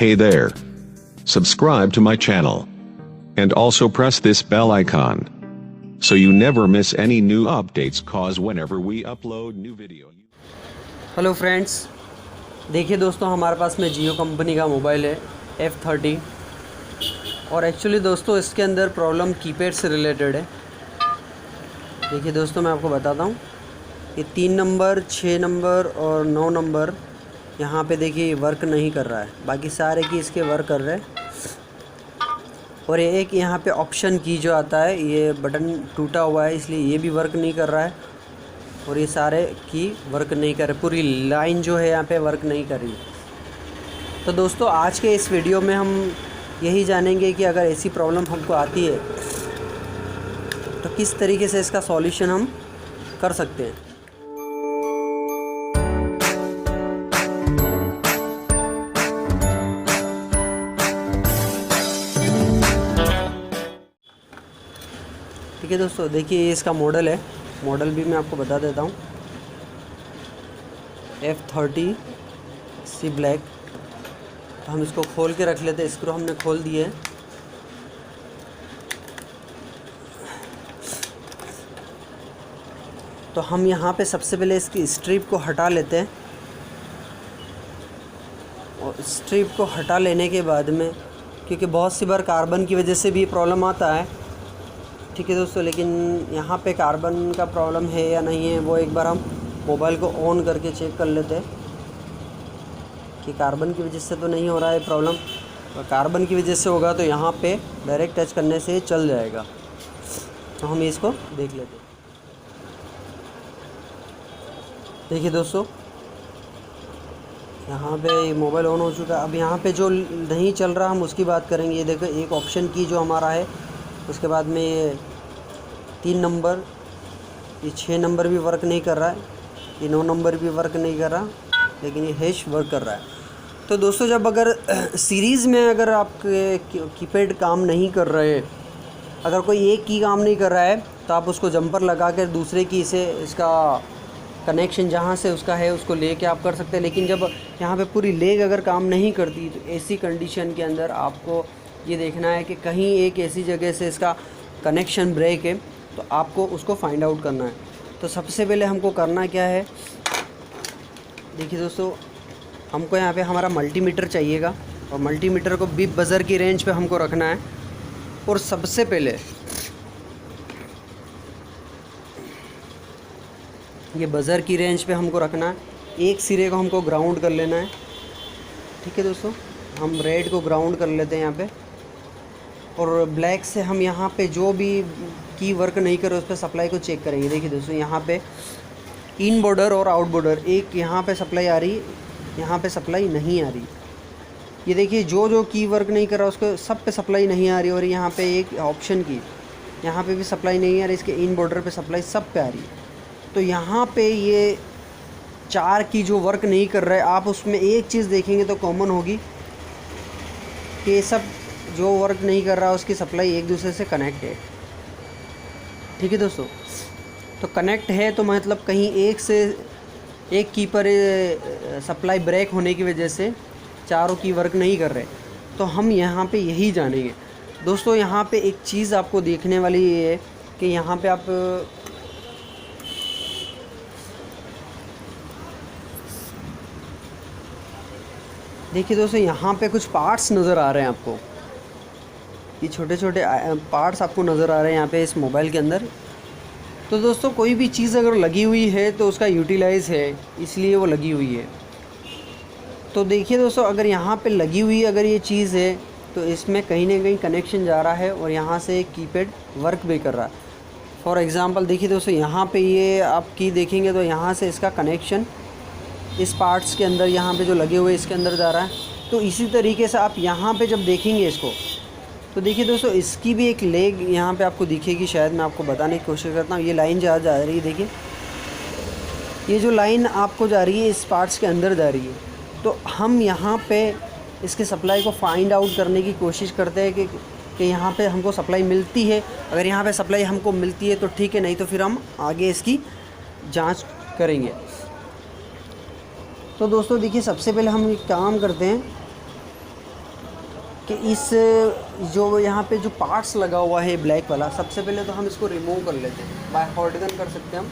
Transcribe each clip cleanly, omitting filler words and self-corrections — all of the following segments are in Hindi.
Hey there. Subscribe to my channel. And also press this bell icon. So you never miss any new updates cause whenever we upload new video. Hello friends, देखिए दोस्तों, हमारे पास में जियो कंपनी का मोबाइल है F30 और एक्चुअली दोस्तों इसके अंदर प्रॉब्लम कीपैड से रिलेटेड है। देखिए दोस्तों, मैं आपको बताता हूँ कि 3 नंबर, 6 नंबर और 9 नंबर यहाँ पे देखिए वर्क नहीं कर रहा है, बाकी सारे की इसके वर्क कर रहे हैं। और ये एक यहाँ पे ऑप्शन की जो आता है, ये बटन टूटा हुआ है इसलिए ये भी वर्क नहीं कर रहा है और ये सारे की वर्क नहीं कर रहे, पूरी लाइन जो है यहाँ पे वर्क नहीं कर रही। तो दोस्तों आज के इस वीडियो में हम यही जानेंगे कि अगर ऐसी प्रॉब्लम हमको आती है तो किस तरीके से इसका सॉल्यूशन हम कर सकते हैं। ठीक है दोस्तों, देखिए ये इसका मॉडल है, मॉडल भी मैं आपको बता देता हूँ, F30C ब्लैक। तो हम इसको खोल के रख लेते हैं, स्क्रू हमने खोल दिए है। तो हम यहाँ पे सबसे पहले इसकी स्ट्रिप को हटा लेते हैं और स्ट्रिप को हटा लेने के बाद में, क्योंकि बहुत सी बार कार्बन की वजह से भी प्रॉब्लम आता है, ठीक है दोस्तों, लेकिन यहाँ पे कार्बन का प्रॉब्लम है या नहीं है वो एक बार हम मोबाइल को ऑन करके चेक कर लेते हैं कि कार्बन की वजह से तो नहीं हो रहा है प्रॉब्लम। और कार्बन की वजह से होगा तो यहाँ पे डायरेक्ट टच करने से चल जाएगा। तो हम इसको देख लेते हैं। देखिए दोस्तों, यहाँ पे मोबाइल ऑन हो चुका है। अब यहाँ पे जो नहीं चल रहा हम उसकी बात करेंगे। ये देखो, एक ऑप्शन की जो हमारा है, उसके बाद में ये 3 नंबर, ये 6 नंबर भी वर्क नहीं कर रहा है, ये 9 नंबर भी वर्क नहीं कर रहा, लेकिन ये हैश वर्क कर रहा है। तो दोस्तों जब अगर सीरीज़ में अगर आपके कीपैड काम नहीं कर रहे, अगर कोई एक की काम नहीं कर रहा है तो आप उसको जंपर लगा कर दूसरे की से इसका कनेक्शन जहाँ से उसका है उसको लेके आप कर सकते हैं। लेकिन जब यहाँ पे पूरी लेग अगर काम नहीं करती तो ऐसी कंडीशन के अंदर आपको ये देखना है कि कहीं एक ऐसी जगह से इसका कनेक्शन ब्रेक है, तो आपको उसको फाइंड आउट करना है। तो सबसे पहले हमको करना क्या है, देखिए दोस्तों, हमको यहाँ पे हमारा मल्टीमीटर चाहिएगा और मल्टीमीटर को बीप बज़र की रेंज पे हमको रखना है। और सबसे पहले ये बज़र की रेंज पे हमको रखना है, एक सिरे को हमको ग्राउंड कर लेना है। ठीक है दोस्तों, हम रेड को ग्राउंड कर लेते हैं यहाँ पे, और ब्लैक से हम यहाँ पे जो भी की वर्क नहीं करे उस पर सप्लाई को चेक करेंगे। देखिए दोस्तों, यहाँ पे इन बॉर्डर और आउट बॉर्डर, एक यहाँ पे सप्लाई आ रही, यहाँ पे सप्लाई नहीं आ रही। ये देखिए, जो की वर्क नहीं कर रहा उसको सब पे सप्लाई नहीं आ रही। और यहाँ पे एक ऑप्शन की, यहाँ पे भी सप्लाई नहीं आ रही, इसके इन बॉर्डर पे सप्लाई सब पे आ रही। तो यहाँ पे ये 4 की जो वर्क नहीं कर रहा है, आप उसमें एक चीज़ देखेंगे तो कॉमन होगी कि ये सब जो वर्क नहीं कर रहा उसकी सप्लाई एक दूसरे से कनेक्ट है। ठीक है दोस्तों, तो कनेक्ट है तो मतलब कहीं एक की पर सप्लाई ब्रेक होने की वजह से चारों की वर्क नहीं कर रहे। तो हम यहाँ पे यही जानेंगे दोस्तों। यहाँ पे एक चीज़ आपको देखने वाली ये है कि यहाँ पे आप देखिए दोस्तों, यहाँ पे कुछ पार्ट्स नज़र आ रहे हैं आपको, ये छोटे छोटे पार्ट्स आपको नज़र आ रहे हैं यहाँ पे इस मोबाइल के अंदर। तो दोस्तों कोई भी चीज़ अगर लगी हुई है तो उसका यूटिलाइज़ है, इसलिए वो लगी हुई है। तो देखिए दोस्तों, अगर यहाँ पे लगी हुई अगर ये चीज़ है तो इसमें कहीं ना कहीं कनेक्शन जा रहा है और यहाँ से कीपैड वर्क भी कर रहा है। फॉर एग्ज़ाम्पल देखिए दोस्तों, यहाँ पे ये आप की देखेंगे तो यहाँ से इसका कनेक्शन इस पार्ट्स के अंदर, यहाँ पे जो लगे हुए इसके अंदर जा रहा है। तो इसी तरीके से आप यहाँ पे जब देखेंगे इसको, तो देखिए दोस्तों, इसकी भी एक लेग यहाँ पे आपको दिखेगी, शायद मैं आपको बताने की कोशिश करता हूँ। ये लाइन जा रही है, देखिए ये जो लाइन आपको जा रही है इस पार्ट्स के अंदर जा रही है। तो हम यहाँ पे इसके सप्लाई को फाइंड आउट करने की कोशिश करते हैं कि यहाँ पे हमको सप्लाई मिलती है। अगर यहाँ पे सप्लाई हमको मिलती है तो ठीक है, नहीं तो फिर हम आगे इसकी जांच करेंगे। तो दोस्तों देखिए, सबसे पहले हम एक काम करते हैं कि इस जो यहाँ पे जो पार्ट्स लगा हुआ है ब्लैक वाला, सबसे पहले तो हम इसको रिमूव कर लेते हैं। बाय हॉट गन कर सकते हैं हम।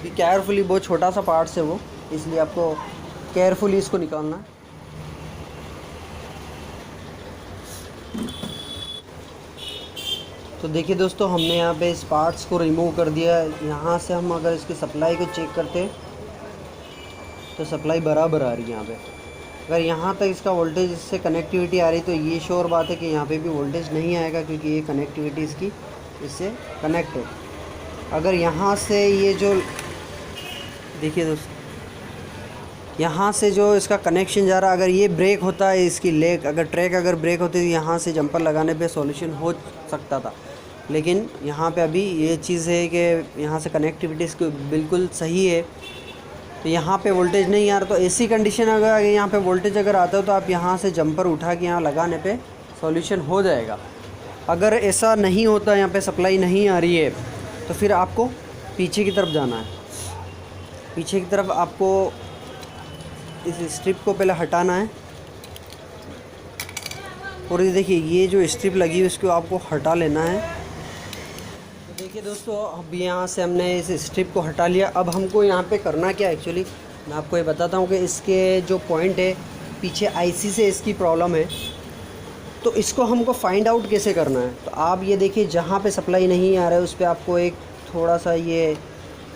भी केयरफुली, बहुत छोटा सा पार्ट्स है वो, इसलिए आपको केयरफुली इसको निकालना है। तो देखिए दोस्तों, हमने यहाँ पे इस पार्ट्स को रिमूव कर दिया। यहाँ से हम अगर इसकी सप्लाई को चेक करते हैं तो सप्लाई बराबर आ रही है यहाँ पे। अगर यहाँ तक इसका वोल्टेज इससे कनेक्टिविटी आ रही तो ये श्योर बात है कि यहाँ पे भी वोल्टेज नहीं आएगा, क्योंकि ये कनेक्टिविटी इसकी इससे कनेक्ट है। अगर यहाँ से ये जो देखिए दोस्तों, यहाँ से जो इसका कनेक्शन जा रहा, अगर ये ब्रेक होता है, इसकी लेग अगर ट्रैक अगर ब्रेक होती तो यहाँ से जंपर लगाने पे सॉल्यूशन हो सकता था। लेकिन यहाँ पे अभी ये चीज़ है कि यहाँ से कनेक्टिविटी इसकी बिल्कुल सही है, तो यहाँ पे वोल्टेज नहीं आ रहा। तो ऐसी कंडीशन अगर यहाँ पे वोल्टेज अगर आता है तो आप यहाँ से जंपर उठा के यहाँ लगाने पे सॉल्यूशन हो जाएगा। अगर ऐसा नहीं होता, यहाँ पे सप्लाई नहीं आ रही है, तो फिर आपको पीछे की तरफ जाना है। पीछे की तरफ आपको इस स्ट्रिप को पहले हटाना है, और ये देखिए ये जो स्ट्रिप लगी है उसको आपको हटा लेना है। तो देखिए दोस्तों, अब यहाँ से हमने इस स्ट्रिप को हटा लिया। अब हमको यहाँ पे करना क्या, एक्चुअली मैं आपको ये बताता हूँ कि इसके जो पॉइंट है पीछे आईसी से इसकी प्रॉब्लम है, तो इसको हमको फाइंड आउट कैसे करना है। तो आप ये देखिए, जहाँ पे सप्लाई नहीं आ रहा है उस पर आपको एक थोड़ा सा ये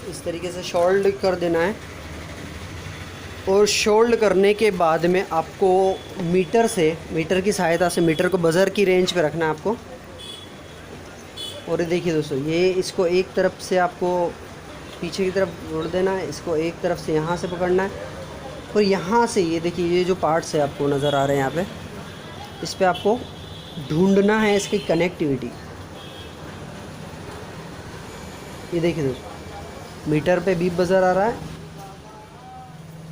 इस तरीके से शोल्ड कर देना है, और शोल्ड करने के बाद में आपको मीटर की सहायता से मीटर को बज़र की रेंज पे रखना है आपको। और ये देखिए दोस्तों, ये इसको एक तरफ से आपको पीछे की तरफ जोड़ देना है, इसको एक तरफ से यहाँ से पकड़ना है, और यहाँ से ये देखिए ये जो पार्ट्स है आपको नज़र आ रहे हैं यहाँ पे, इस पे आपको ढूंढना है इसकी कनेक्टिविटी। ये देखिए दोस्तों, मीटर पे बीप बज़र आ रहा है।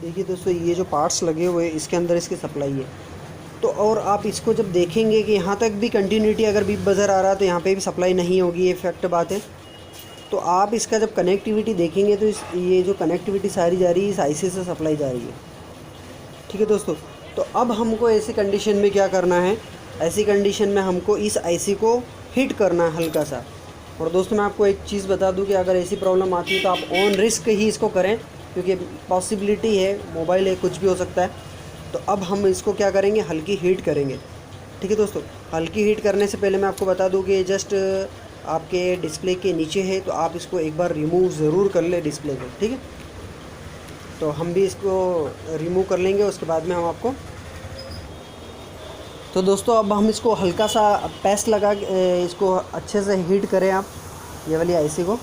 देखिए दोस्तों, ये जो पार्ट्स लगे हुए हैं इसके अंदर इसकी सप्लाई है। तो और आप इसको जब देखेंगे कि यहाँ तक भी कंटिन्यूटी अगर बीप बज़र आ रहा है तो यहाँ पे भी सप्लाई नहीं होगी, ये फैक्ट बात है। तो आप इसका जब कनेक्टिविटी देखेंगे तो ये जो कनेक्टिविटी सारी जा रही है इस आईसी से सप्लाई जा रही है। ठीक है दोस्तों, तो अब हमको ऐसी कंडीशन में क्या करना है, ऐसी कंडीशन में हमको इस आईसी को हिट करना है हल्का सा। और दोस्तों, मैं आपको एक चीज़ बता दूं कि अगर ऐसी प्रॉब्लम आती है तो आप ऑन रिस्क ही इसको करें, क्योंकि पॉसिबिलिटी है, मोबाइल है, कुछ भी हो सकता है। तो अब हम इसको क्या करेंगे, हल्की हीट करेंगे। ठीक है दोस्तों, हल्की हीट करने से पहले मैं आपको बता दूं कि जस्ट आपके डिस्प्ले के नीचे है, तो आप इसको एक बार रिमूव ज़रूर कर ले डिस्प्ले को। ठीक है, तो हम भी इसको रिमूव कर लेंगे, उसके बाद में हम आपको। तो दोस्तों, अब हम इसको हल्का सा पेस्ट लगा इसको अच्छे से हीट करें आप ये वाली आईसी को।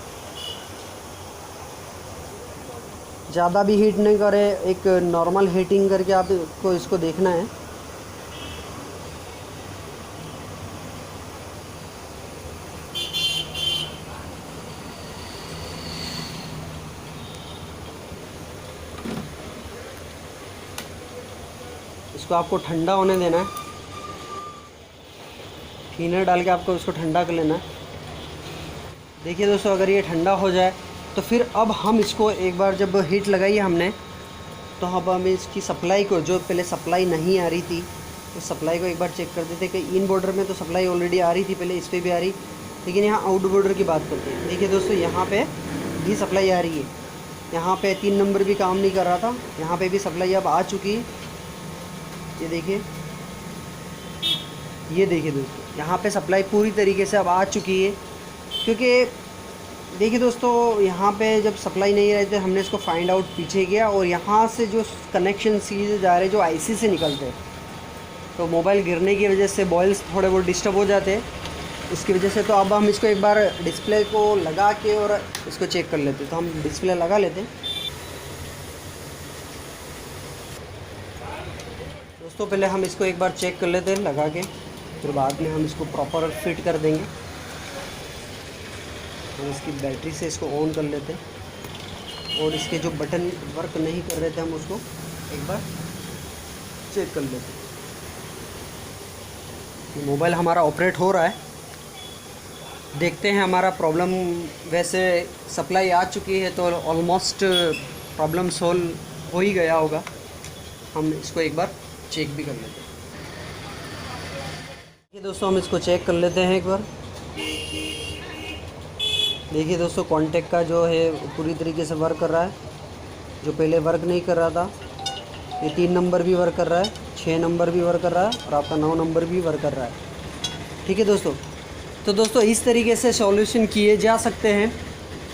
ज़्यादा भी हीट नहीं करें, एक नॉर्मल हीटिंग करके आपको इसको देखना है। इसको आपको ठंडा होने देना है, थिनर डाल के आपको इसको ठंडा कर लेना है। देखिए दोस्तों, अगर ये ठंडा हो जाए तो फिर अब हम इसको एक बार जब हीट लगाई है हमने, तो अब हम इसकी सप्लाई को, जो पहले सप्लाई नहीं आ रही थी, उस सप्लाई को एक बार चेक कर देते कि इन बॉर्डर में तो सप्लाई ऑलरेडी आ रही थी पहले, इस पर भी आ रही, लेकिन यहाँ आउट बॉर्डर की बात करते हैं। देखिए दोस्तों, यहाँ पे भी सप्लाई आ रही है, यहाँ पे 3 नंबर भी काम नहीं कर रहा था, यहाँ पे भी सप्लाई अब आ चुकी है। ये देखिए दोस्तों, यहाँ पे सप्लाई पूरी तरीके से अब आ चुकी है। क्योंकि देखिए दोस्तों, यहाँ पे जब सप्लाई नहीं रहती हमने इसको फाइंड आउट पीछे किया, और यहाँ से जो कनेक्शन सीधे जा रहे जो आईसी से निकलते हैं, तो मोबाइल गिरने की वजह से बॉयल्स थोड़े बहुत डिस्टर्ब हो जाते हैं, इसकी वजह से। तो अब हम इसको एक बार डिस्प्ले को लगा के और इसको चेक कर लेते हैं। तो हम डिस्प्ले लगा लेते हैं। दोस्तों, पहले हम इसको एक बार चेक कर लेते हैं लगा के, फिर बाद में हम इसको प्रॉपर फिट कर देंगे। हम इसकी बैटरी से इसको ऑन कर लेते हैं, और इसके जो बटन वर्क नहीं कर रहे थे हम उसको एक बार चेक कर लेते हैं। मोबाइल हमारा ऑपरेट हो रहा है, देखते हैं हमारा प्रॉब्लम। वैसे सप्लाई आ चुकी है तो ऑलमोस्ट प्रॉब्लम सॉल्व हो ही गया होगा। हम इसको एक बार चेक भी कर लेते हैं। देखिए दोस्तों, हम इसको चेक कर लेते हैं एक बार। देखिए दोस्तों, कॉन्टैक्ट का जो है पूरी तरीके से वर्क कर रहा है, जो पहले वर्क नहीं कर रहा था। ये 3 नंबर भी वर्क कर रहा है, 6 नंबर भी वर्क कर रहा है और आपका 9 नंबर भी वर्क कर रहा है। ठीक है दोस्तों, तो दोस्तों इस तरीके से सॉल्यूशन किए जा सकते हैं।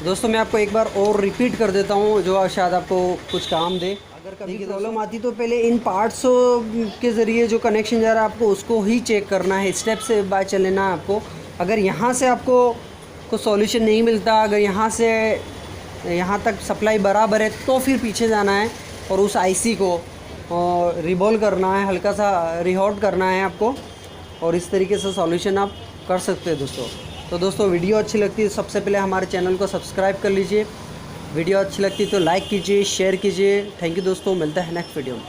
दोस्तों मैं आपको एक बार और रिपीट कर देता हूँ, जो शायद आपको कुछ काम दे। अगर कभी प्रॉब्लम आती तो पहले इन पार्ट्स के ज़रिए जो कनेक्शन जा रहा है आपको उसको ही चेक करना है, स्टेप से बाय चलना है आपको। अगर यहाँ से आपको कोई सॉल्यूशन नहीं मिलता, अगर यहाँ से यहाँ तक सप्लाई बराबर है, तो फिर पीछे जाना है और उस आईसी को रिवॉल्व करना है, हल्का सा रिहॉट करना है आपको, और इस तरीके से सॉल्यूशन आप कर सकते हैं दोस्तों। तो दोस्तों वीडियो अच्छी लगती है सबसे पहले हमारे चैनल को सब्सक्राइब कर लीजिए। वीडियो अच्छी लगती है तो लाइक कीजिए, शेयर कीजिए। थैंक यू दोस्तों, मिलता है नेक्स्ट वीडियो में।